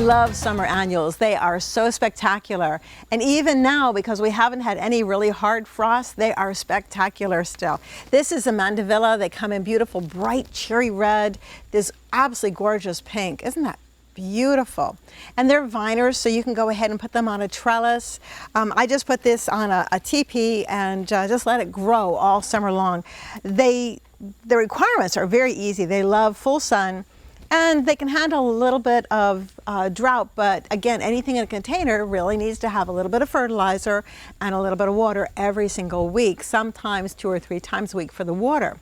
love summer annuals. They are so spectacular. And even now, because we haven't had any really hard frost, they are spectacular still. This is a mandevilla. They come in beautiful, bright cherry red. This absolutely gorgeous pink. Isn't that beautiful? And they're viners, so you can go ahead and put them on a trellis. I just put this on a teepee and just let it grow all summer long. The requirements are very easy. They love full sun, and they can handle a little bit of drought, but again, anything in a container really needs to have a little bit of fertilizer and a little bit of water every single week, sometimes 2 or 3 times a week for the water.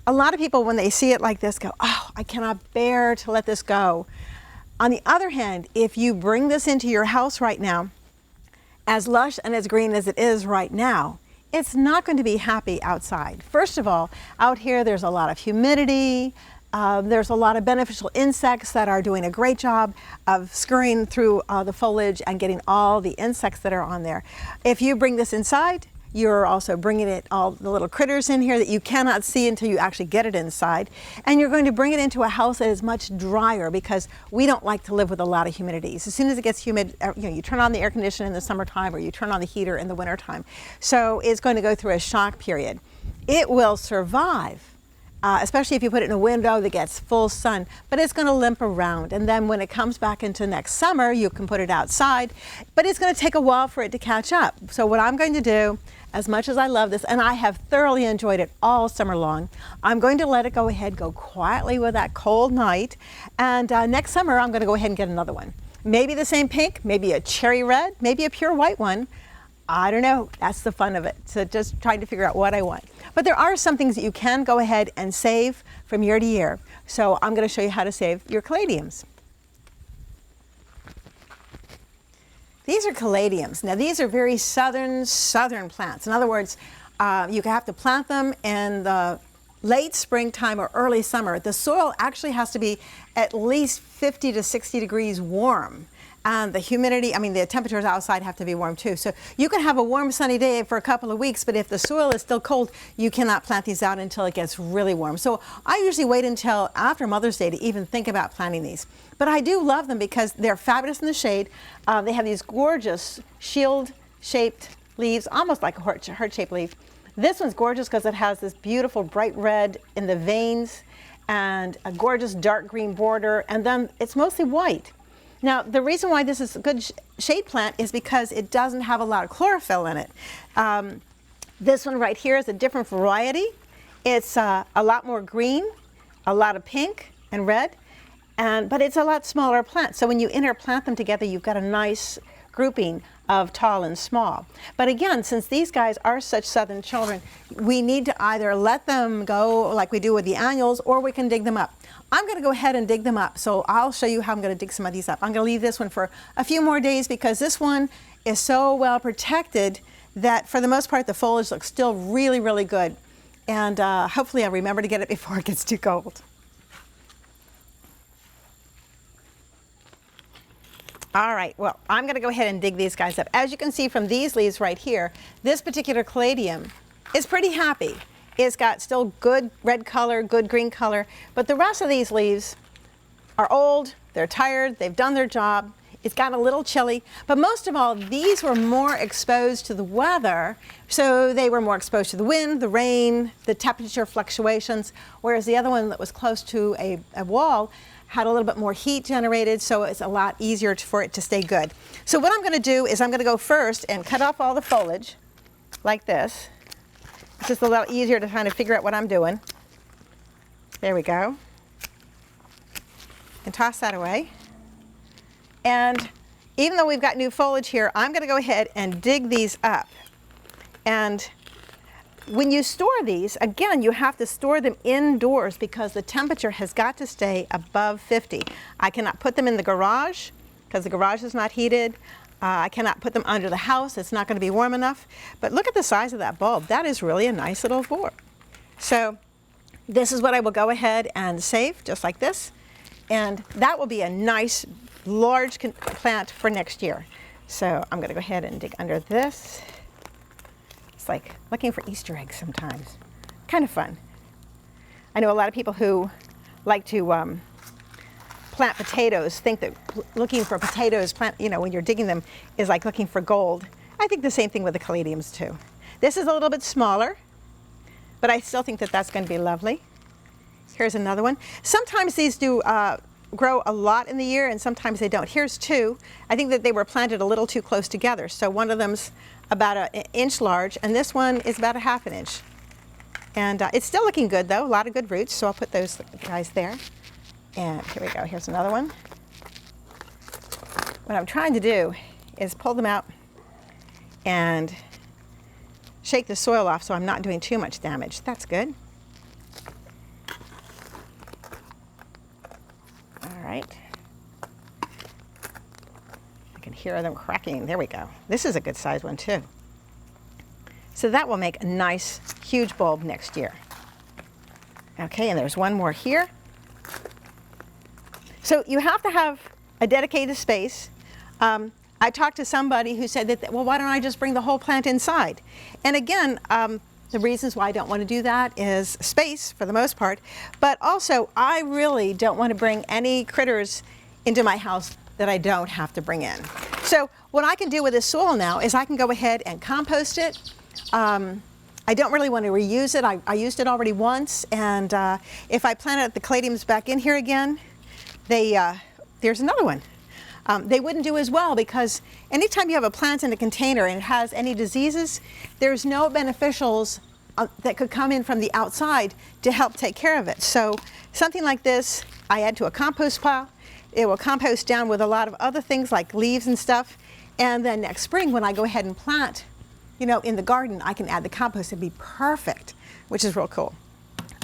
A lot of people, when they see it like this, go, oh, I cannot bear to let this go. On the other hand, if you bring this into your house right now, as lush and as green as it is right now, it's not going to be happy outside. First of all, out here there's a lot of humidity. There's a lot of beneficial insects that are doing a great job of scurrying through the foliage and getting all the insects that are on there. If you bring this inside, you're also bringing it, all the little critters in here that you cannot see until you actually get it inside. And you're going to bring it into a house that is much drier, because we don't like to live with a lot of humidity. So as soon as it gets humid, you turn on the air conditioner in the summertime or you turn on the heater in the wintertime. So it's going to go through a shock period. It will survive. Especially if you put it in a window that gets full sun, but it's going to limp around. And then when it comes back into next summer, you can put it outside, but it's going to take a while for it to catch up. So what I'm going to do, as much as I love this, and I have thoroughly enjoyed it all summer long, I'm going to let it go ahead, go quietly with that cold night. And next summer, I'm going to go ahead and get another one. Maybe the same pink, maybe a cherry red, maybe a pure white one. I don't know, that's the fun of it. So just trying to figure out what I want. But there are some things that you can go ahead and save from year to year. So I'm going to show you how to save your caladiums. These are caladiums. Now these are very southern plants. In other words, you have to plant them in the late springtime or early summer. The soil actually has to be at least 50 to 60 degrees warm. And the humidity, the temperatures outside have to be warm too. So you can have a warm sunny day for a couple of weeks, but if the soil is still cold, you cannot plant these out until it gets really warm. So I usually wait until after Mother's Day to even think about planting these. But I do love them because they're fabulous in the shade. They have these gorgeous shield-shaped leaves, almost like a heart-shaped leaf. This one's gorgeous because it has this beautiful bright red in the veins and a gorgeous dark green border, and then it's mostly white. Now, the reason why this is a good shade plant is because it doesn't have a lot of chlorophyll in it. This one right here is a different variety. It's a lot more green, a lot of pink and red, but it's a lot smaller plant. So when you interplant them together, you've got a nice grouping of tall and small. But again, since these guys are such southern children, we need to either let them go like we do with the annuals, or we can dig them up. I'm going to go ahead and dig them up, so I'll show you how I'm going to dig some of these up. I'm going to leave this one for a few more days because this one is so well protected that for the most part the foliage looks still really, really good. And hopefully I'll remember to get it before it gets too cold. All right, well, I'm going to go ahead and dig these guys up. As you can see from these leaves right here, this particular caladium is pretty happy. It's got still good red color, good green color, but the rest of these leaves are old, they're tired, they've done their job. It's got a little chilly, but most of all, these were more exposed to the weather, so they were more exposed to the wind, the rain, the temperature fluctuations, whereas the other one that was close to a wall had a little bit more heat generated, so it's a lot easier for it to stay good. So what I'm going to do is I'm going to go first and cut off all the foliage like this. It's just a little easier to kind of figure out what I'm doing. There we go. And toss that away. And even though we've got new foliage here, I'm going to go ahead and dig these up. And when you store these, again, you have to store them indoors because the temperature has got to stay above 50. I cannot put them in the garage because the garage is not heated. I cannot put them under the house. It's not going to be warm enough. But look at the size of that bulb. That is really a nice little bulb. So this is what I will go ahead and save, just like this. And that will be a nice, large plant for next year. So I'm going to go ahead and dig under this. It's like looking for Easter eggs sometimes. Kind of fun. I know a lot of people who like to plant potatoes think that looking for potatoes, when you're digging them, is like looking for gold. I think the same thing with the caladiums too. This is a little bit smaller, but I still think that that's going to be lovely. Here's another one. Sometimes these do grow a lot in the year, and sometimes they don't. Here's two. I think that they were planted a little too close together. So one of them's about an inch large, and this one is about a half an inch. And it's still looking good though, a lot of good roots, so I'll put those guys there. And here we go, here's another one. What I'm trying to do is pull them out and shake the soil off so I'm not doing too much damage. That's good. All right. I can hear them cracking. There we go. This is a good size one too. So that will make a nice, huge bulb next year. Okay, and there's one more here. So you have to have a dedicated space. I talked to somebody who said that, well, why don't I just bring the whole plant inside? And again, the reasons why I don't want to do that is space for the most part, but also I really don't want to bring any critters into my house that I don't have to bring in. So what I can do with this soil now is I can go ahead and compost it. I don't really want to reuse it. I used it already once, and if I planted the caladiums back in here again, there's another one. They wouldn't do as well because anytime you have a plant in a container and it has any diseases, there's no beneficials that could come in from the outside to help take care of it. So something like this, I add to a compost pile. It will compost down with a lot of other things like leaves and stuff. And then next spring when I go ahead and plant, in the garden, I can add the compost. It'd be perfect, which is real cool.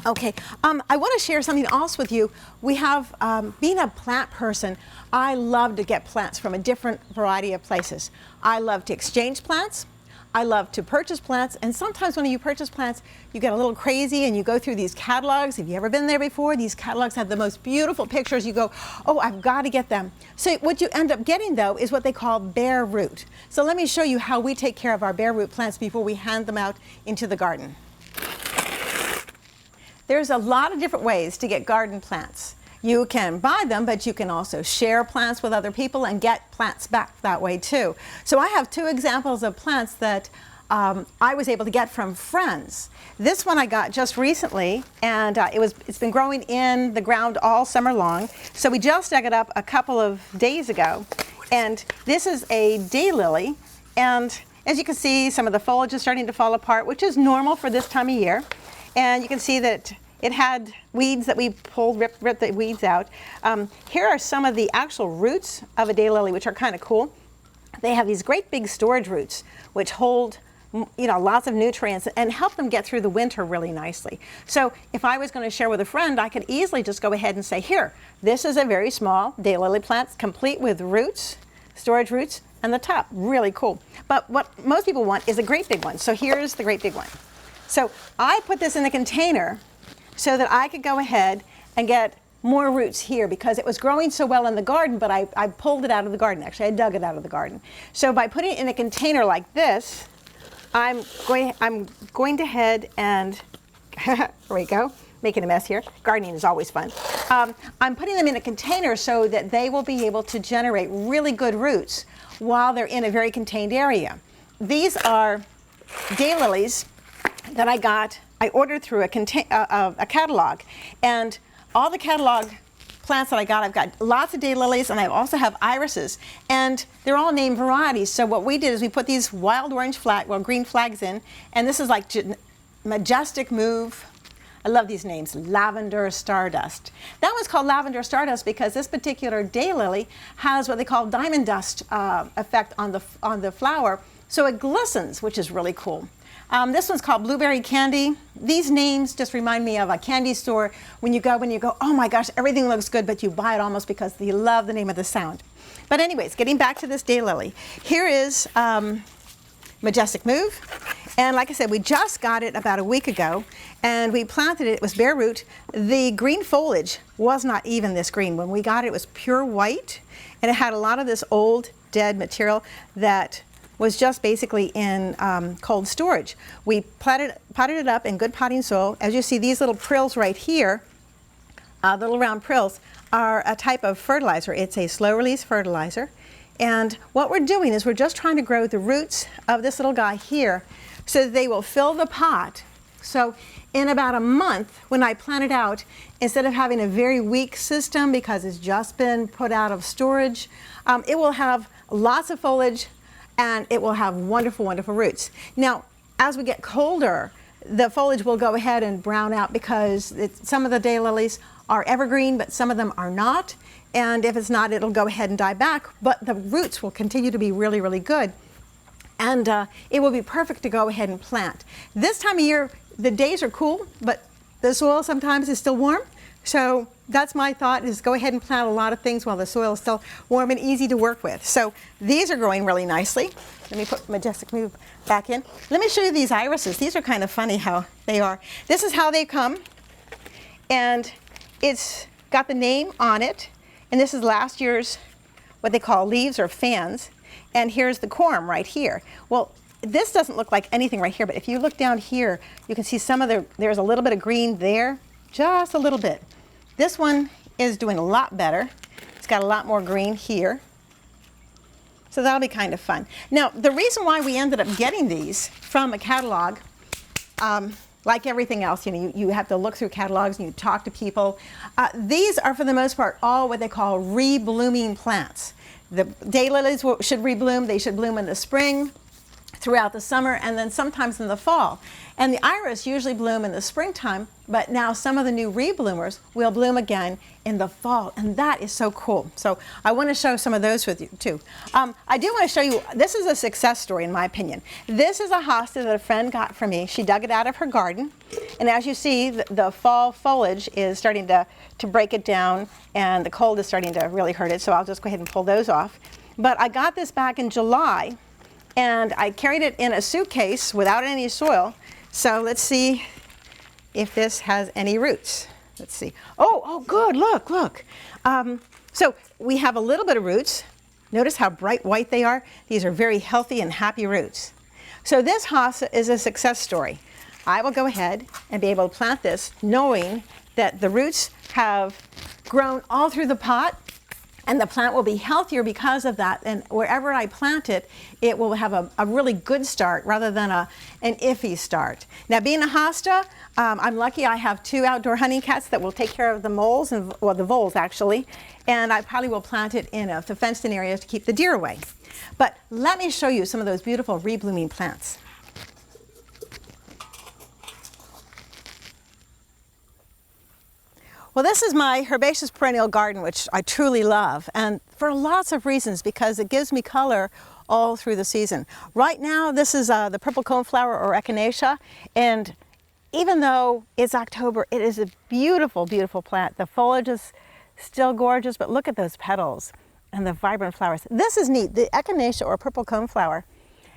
Okay, I want to share something else with you. We have, being a plant person, I love to get plants from a different variety of places. I love to exchange plants. I love to purchase plants, and sometimes when you purchase plants, you get a little crazy and you go through these catalogs. Have you ever been there before? These catalogs have the most beautiful pictures. You go, oh, I've got to get them. So what you end up getting, though, is what they call bare root. So let me show you how we take care of our bare root plants before we hand them out into the garden. There's a lot of different ways to get garden plants. You can buy them, but you can also share plants with other people and get plants back that way too. So I have two examples of plants that I was able to get from friends. This one I got just recently, and it's been growing in the ground all summer long. So we just dug it up a couple of days ago, and this is a daylily, and as you can see, some of the foliage is starting to fall apart, which is normal for this time of year. And you can see that it had weeds that we pulled, ripped the weeds out. Here are some of the actual roots of a daylily, which are kind of cool. They have these great big storage roots, which hold lots of nutrients and help them get through the winter really nicely. So if I was going to share with a friend, I could easily just go ahead and say, here, this is a very small daylily plant, complete with roots, storage roots, and the top, really cool. But what most people want is a great big one. So here's the great big one. So I put this in a container so that I could go ahead and get more roots here because it was growing so well in the garden, but I pulled it out of the garden. Actually, I dug it out of the garden. So by putting it in a container like this, I'm going to head and, here we go, making a mess here. Gardening is always fun. I'm putting them in a container so that they will be able to generate really good roots while they're in a very contained area. These are daylilies that I ordered through a catalog, and all the catalog plants that I got, I've got lots of daylilies, and I also have irises, and they're all named varieties. So what we did is we put these wild orange green flags in, and this is like Majestic Move. I love these names, Lavender Stardust. That one's called Lavender Stardust because this particular daylily has what they call diamond dust effect on the flower, so it glistens, which is really cool. This one's called Blueberry Candy. These names just remind me of a candy store when you go, oh my gosh, everything looks good, but you buy it almost because you love the name of the sound. But anyways, getting back to this daylily. Here is Majestic Move. And like I said, we just got it about a week ago, and we planted it. It was bare root. The green foliage was not even this green. When we got it, it was pure white, and it had a lot of this old, dead material that was just basically in cold storage. We potted it up in good potting soil. As you see, these little prills right here The little round prills are a type of fertilizer. It's a slow release fertilizer. And what we're doing is we're just trying to grow the roots of this little guy here so that they will fill the pot. So in about a month, when I plant it out, instead of having a very weak system because it's just been put out of storage, it will have lots of foliage and it will have wonderful, wonderful roots. Now, as we get colder, the foliage will go ahead and brown out because some of the daylilies are evergreen, but some of them are not. And if it's not, it'll go ahead and die back, but the roots will continue to be really, really good. And it will be perfect to go ahead and plant. This time of year, the days are cool, but the soil sometimes is still warm. So that's my thought, is go ahead and plant a lot of things while the soil is still warm and easy to work with. So these are growing really nicely. Let me put Majestic Move back in. Let me show you these irises. These are kind of funny how they are. This is how they come. And it's got the name on it. And this is last year's, what they call leaves or fans. And here's the corm right here. Well, this doesn't look like anything right here, but if you look down here, you can see some of there's a little bit of green there, just a little bit. This one is doing a lot better. It's got a lot more green here. So that'll be kind of fun. Now, the reason why we ended up getting these from a catalog, like everything else, you know, you have to look through catalogs and you talk to people. These are, for the most part, all what they call re-blooming plants. The daylilies should rebloom. They should bloom in the spring, throughout the summer, and then sometimes in the fall. And the iris usually bloom in the springtime, but now some of the new rebloomers will bloom again in the fall, and that is so cool. So I want to show some of those with you too. I do want to show you, this is a success story in my opinion. This is a hosta that a friend got for me. She dug it out of her garden, and as you see, the fall foliage is starting to break it down, and the cold is starting to really hurt it, so I'll just go ahead and pull those off. But I got this back in July, and I carried it in a suitcase without any soil. So let's see if this has any roots. Let's see. Oh, good, look. So we have a little bit of roots. Notice how bright white they are. These are very healthy and happy roots. So this hosta is a success story. I will go ahead and be able to plant this knowing that the roots have grown all through the pot, and the plant will be healthier because of that. And wherever I plant it, it will have a really good start rather than an iffy start. Now, being a hosta, I'm lucky I have 2 outdoor honey cats that will take care of the moles, well, the voles actually. And I probably will plant it in the fenced-in areas to keep the deer away. But let me show you some of those beautiful reblooming plants. Well, this is my herbaceous perennial garden, which I truly love, and for lots of reasons, because it gives me color all through the season. Right now, this is the purple coneflower or echinacea, and even though it's October, it is a beautiful, beautiful plant. The foliage is still gorgeous, but look at those petals and the vibrant flowers. This is neat. The echinacea or purple coneflower,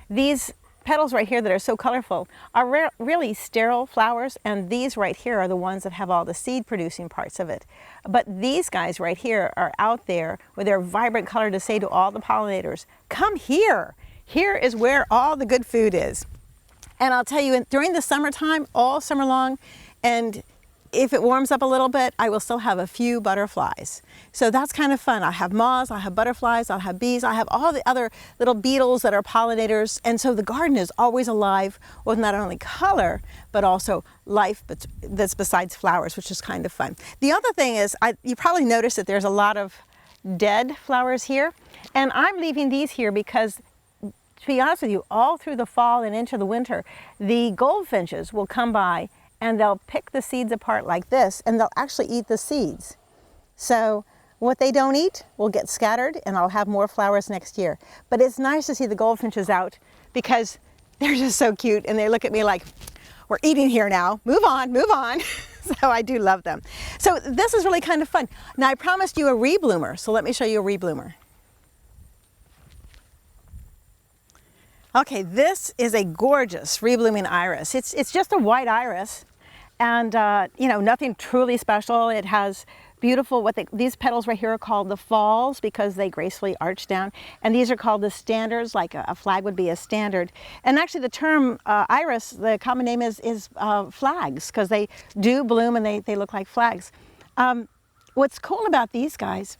these petals right here that are so colorful are really sterile flowers, and these right here are the ones that have all the seed producing parts of it. But these guys right here are out there with their vibrant color to say to all the pollinators, come here. Here is where all the good food is. And I'll tell you, during the summertime, all summer long, and if it warms up a little bit, I will still have a few butterflies. So that's kind of fun. I have moths, I have butterflies, I'll have bees, I have all the other little beetles that are pollinators. And so the garden is always alive with not only color, but also life that's besides flowers, which is kind of fun. The other thing is, you probably noticed that there's a lot of dead flowers here. And I'm leaving these here because, to be honest with you, all through the fall and into the winter, the goldfinches will come by and they'll pick the seeds apart like this, and they'll actually eat the seeds. So what they don't eat will get scattered, and I'll have more flowers next year. But it's nice to see the goldfinches out because they're just so cute, and they look at me like, we're eating here now, move on, move on. So I do love them. So this is really kind of fun. Now, I promised you a rebloomer, so let me show you a rebloomer. Okay, this is a gorgeous reblooming iris. It's just a white iris, and you know, nothing truly special. It has beautiful, these petals right here are called the falls because they gracefully arch down, and these are called the standards, like a flag would be a standard. And actually the term iris, the common name is flags, because they do bloom and they look like flags. what's cool about these guys,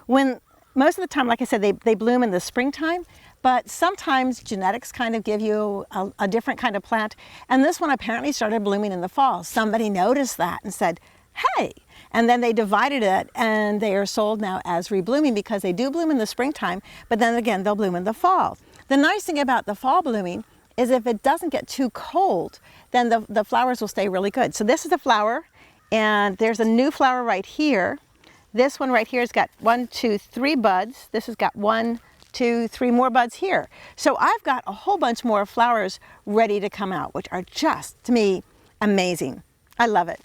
when most of the time, like I said, they bloom in the springtime, but sometimes genetics kind of give you a different kind of plant. And this one apparently started blooming in the fall. Somebody noticed that and said, hey, and then they divided it, and they are sold now as reblooming because they do bloom in the springtime, but then again, they'll bloom in the fall. The nice thing about the fall blooming is if it doesn't get too cold, then the flowers will stay really good. So this is a flower, and there's a new flower right here. This one right here has got 1, 2, 3 buds. This has got 1, 2, 3 more buds here. So I've got a whole bunch more flowers ready to come out, which are just, to me, amazing. I love it.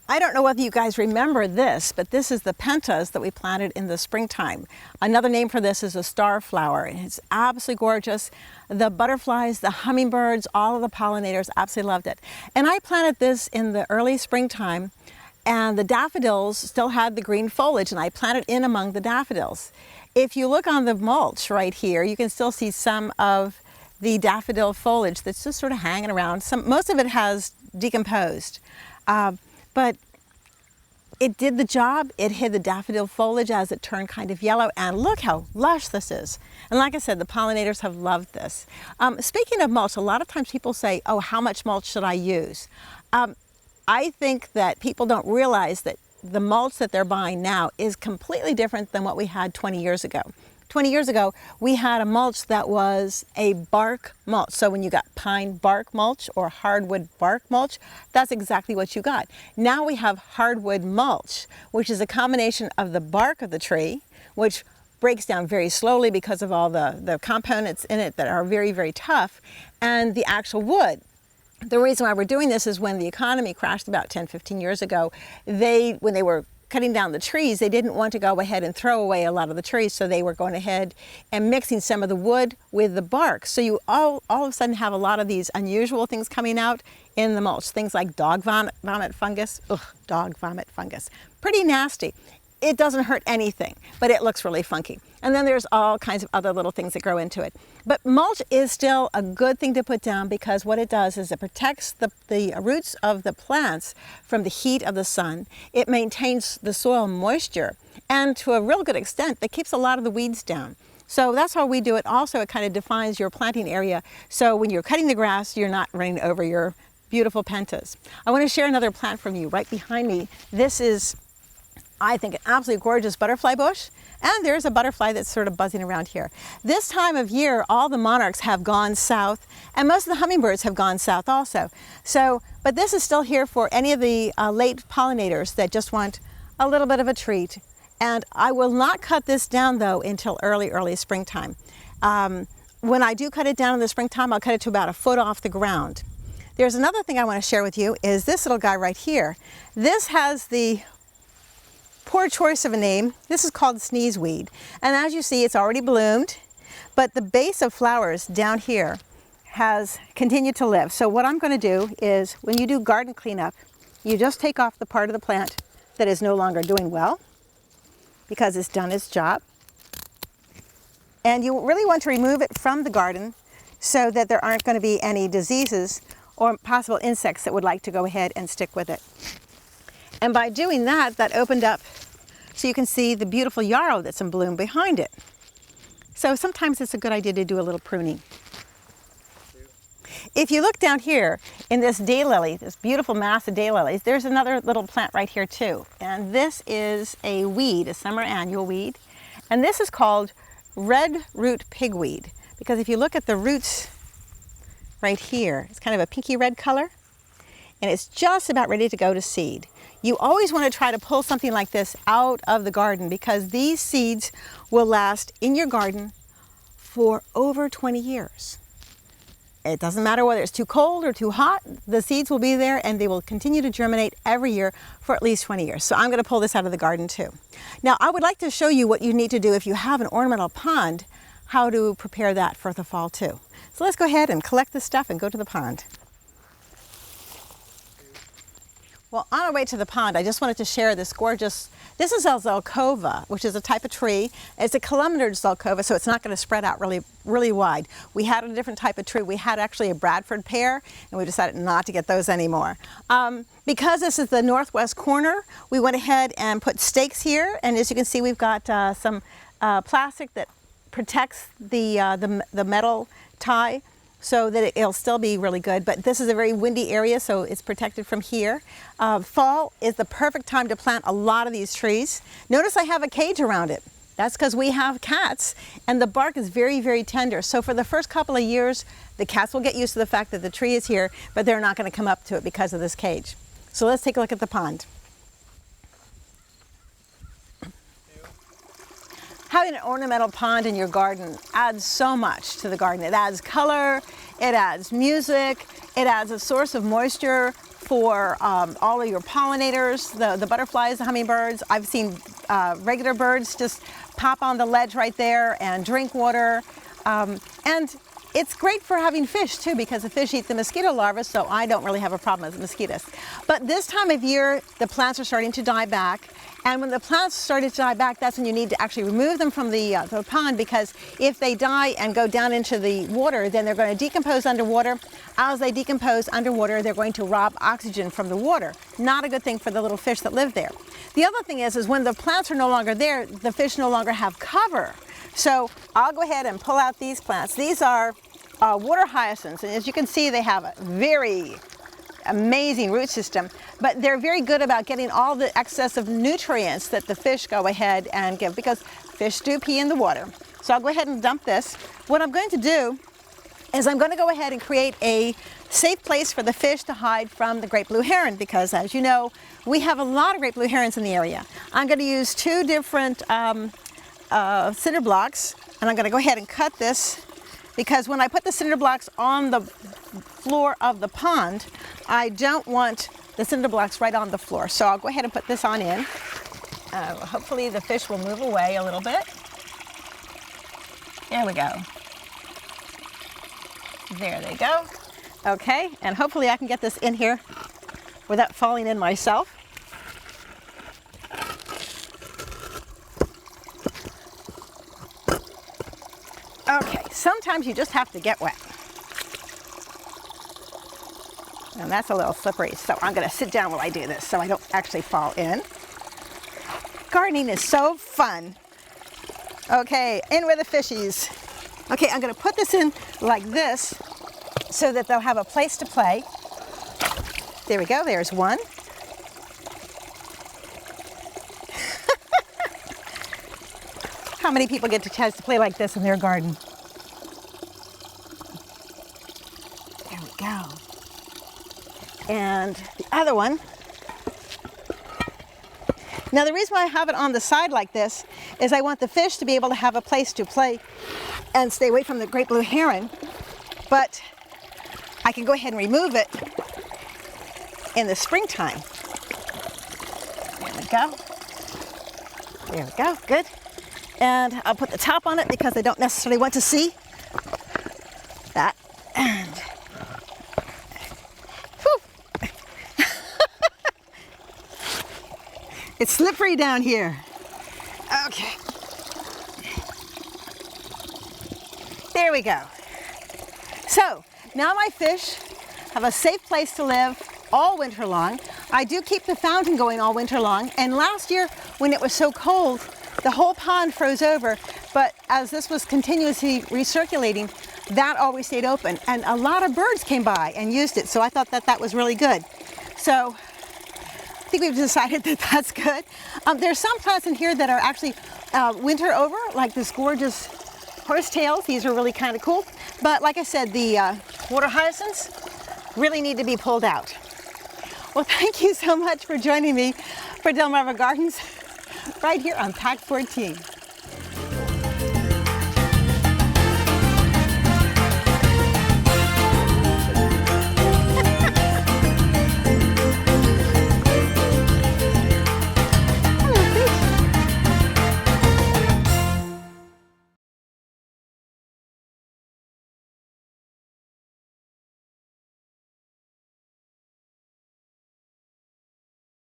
I don't know whether you guys remember this, but this is the pentas that we planted in the springtime. Another name for this is a star flower, and it's absolutely gorgeous. The butterflies, the hummingbirds, all of the pollinators absolutely loved it. And I planted this in the early springtime, and the daffodils still had the green foliage, and I planted in among the daffodils. If you look on the mulch right here, you can still see some of the daffodil foliage that's just sort of hanging around. Most of it has decomposed. But it did the job. It hid the daffodil foliage as it turned kind of yellow, and look how lush this is. And like I said, the pollinators have loved this. Speaking of mulch, a lot of times people say, oh, how much mulch should I use? I think that people don't realize that the mulch that they're buying now is completely different than what we had 20 years ago. 20 years ago, we had a mulch that was a bark mulch. So when you got pine bark mulch or hardwood bark mulch, that's exactly what you got. Now we have hardwood mulch, which is a combination of the bark of the tree, which breaks down very slowly because of all the components in it that are very, very tough, and the actual wood. The reason why we're doing this is when the economy crashed about 10, 15 years ago, when they were cutting down the trees, they didn't want to go ahead and throw away a lot of the trees, so they were going ahead and mixing some of the wood with the bark. So you all of a sudden have a lot of these unusual things coming out in the mulch. Things like dog vomit fungus. Ugh, dog vomit fungus. Pretty nasty. It doesn't hurt anything, but it looks really funky. And then there's all kinds of other little things that grow into it. But mulch is still a good thing to put down because what it does is it protects the roots of the plants from the heat of the sun. It maintains the soil moisture, and to a real good extent, it keeps a lot of the weeds down. So that's how we do it. Also, it kind of defines your planting area. So when you're cutting the grass, you're not running over your beautiful pentas. I want to share another plant from you right behind me. This is, I think, an absolutely gorgeous butterfly bush, and there's a butterfly that's sort of buzzing around here. This time of year, all the monarchs have gone south, and most of the hummingbirds have gone south also. But this is still here for any of the late pollinators that just want a little bit of a treat. And I will not cut this down, though, until early springtime. When I do cut it down in the springtime, I'll cut it to about 1 foot off the ground. There's another thing I want to share with you is this little guy right here. This has the poor choice of a name. This is called sneezeweed. And as you see, it's already bloomed, but the base of flowers down here has continued to live. So what I'm going to do is when you do garden cleanup, you just take off the part of the plant that is no longer doing well because it's done its job. And you really want to remove it from the garden so that there aren't going to be any diseases or possible insects that would like to go ahead and stick with it. And by doing that, that opened up so you can see the beautiful yarrow that's in bloom behind it. So sometimes it's a good idea to do a little pruning. If you look down here in this daylily, this beautiful mass of daylilies, there's another little plant right here too. And this is a weed, a summer annual weed. And this is called red root pigweed, because if you look at the roots right here, it's kind of a pinky red color, and it's just about ready to go to seed. You always want to try to pull something like this out of the garden because these seeds will last in your garden for over 20 years. It doesn't matter whether it's too cold or too hot, the seeds will be there and they will continue to germinate every year for at least 20 years. So I'm going to pull this out of the garden too. Now I would like to show you what you need to do if you have an ornamental pond, how to prepare that for the fall too. So let's go ahead and collect this stuff and go to the pond. Well, on our way to the pond, I just wanted to share this gorgeous, this is a zelkova, which is a type of tree. It's a kilometer zelkova, so it's not going to spread out really wide. We had a different type of tree. We had actually a Bradford pear, and we decided not to get those anymore. Because this is the northwest corner, we went ahead and put stakes here, and as you can see, we've got some plastic that protects the metal tie, so that it'll still be really good. But this is a very windy area, so it's protected from here. Fall is the perfect time to plant a lot of these trees. Notice I have a cage around it. That's because we have cats, and the bark is very tender. So for the first couple of years, the cats will get used to the fact that the tree is here, but they're not going to come up to it because of this cage. So let's take a look at the pond. Having an ornamental pond in your garden adds so much to the garden. It adds color, it adds music, it adds a source of moisture for all of your pollinators, the butterflies, the hummingbirds. I've seen regular birds just pop on the ledge right there and drink water. And it's great for having fish too, because the fish eat the mosquito larvae, so I don't really have a problem with mosquitoes. But this time of year, the plants are starting to die back. And when the plants started to die back, that's when you need to actually remove them from the pond, because if they die and go down into the water, then they're going to decompose underwater. As they decompose underwater, they're going to rob oxygen from the water. Not a good thing for the little fish that live there. The other thing is when the plants are no longer there, the fish no longer have cover. So I'll go ahead and pull out these plants. These are water hyacinths, and as you can see, they have a very amazing root system, but they're very good about getting all the excess of nutrients that the fish go ahead and give, because fish do pee in the water. So I'll go ahead and dump this. What I'm going to do is I'm going to go ahead and create a safe place for the fish to hide from the great blue heron, because as you know, we have a lot of great blue herons in the area. I'm going to use two different cinder blocks, and I'm going to go ahead and cut this, because when I put the cinder blocks on the floor of the pond, I don't want the cinder blocks right on the floor. So I'll go ahead and put this on in. Hopefully the fish will move away a little bit. There we go. There they go. Okay, and hopefully I can get this in here without falling in myself. Okay, sometimes you just have to get wet. And that's a little slippery, so I'm going to sit down while I do this so I don't actually fall in. Gardening is so fun. Okay, in with the fishies. Okay, I'm going to put this in like this so that they'll have a place to play. There we go, there's one. How many people get the chance to play like this in their garden? There we go. And the other one. Now the reason why I have it on the side like this is I want the fish to be able to have a place to play and stay away from the great blue heron, but I can go ahead and remove it in the springtime. There we go. There we go, good. And I'll put the top on it because I don't necessarily want to see that. And it's slippery down here. Okay. There we go. So now my fish have a safe place to live all winter long. I do keep the fountain going all winter long. And last year when it was so cold, the whole pond froze over. But as this was continuously recirculating, that always stayed open. And a lot of birds came by and used it. So I thought that that was really good. So I think we've decided that that's good. There's some plants in here that are actually winter over, like this gorgeous horsetails. These are really kind of cool. But like I said, the water hyacinths really need to be pulled out. Well, thank you so much for joining me for Delmarva Gardens right here on Pack 14.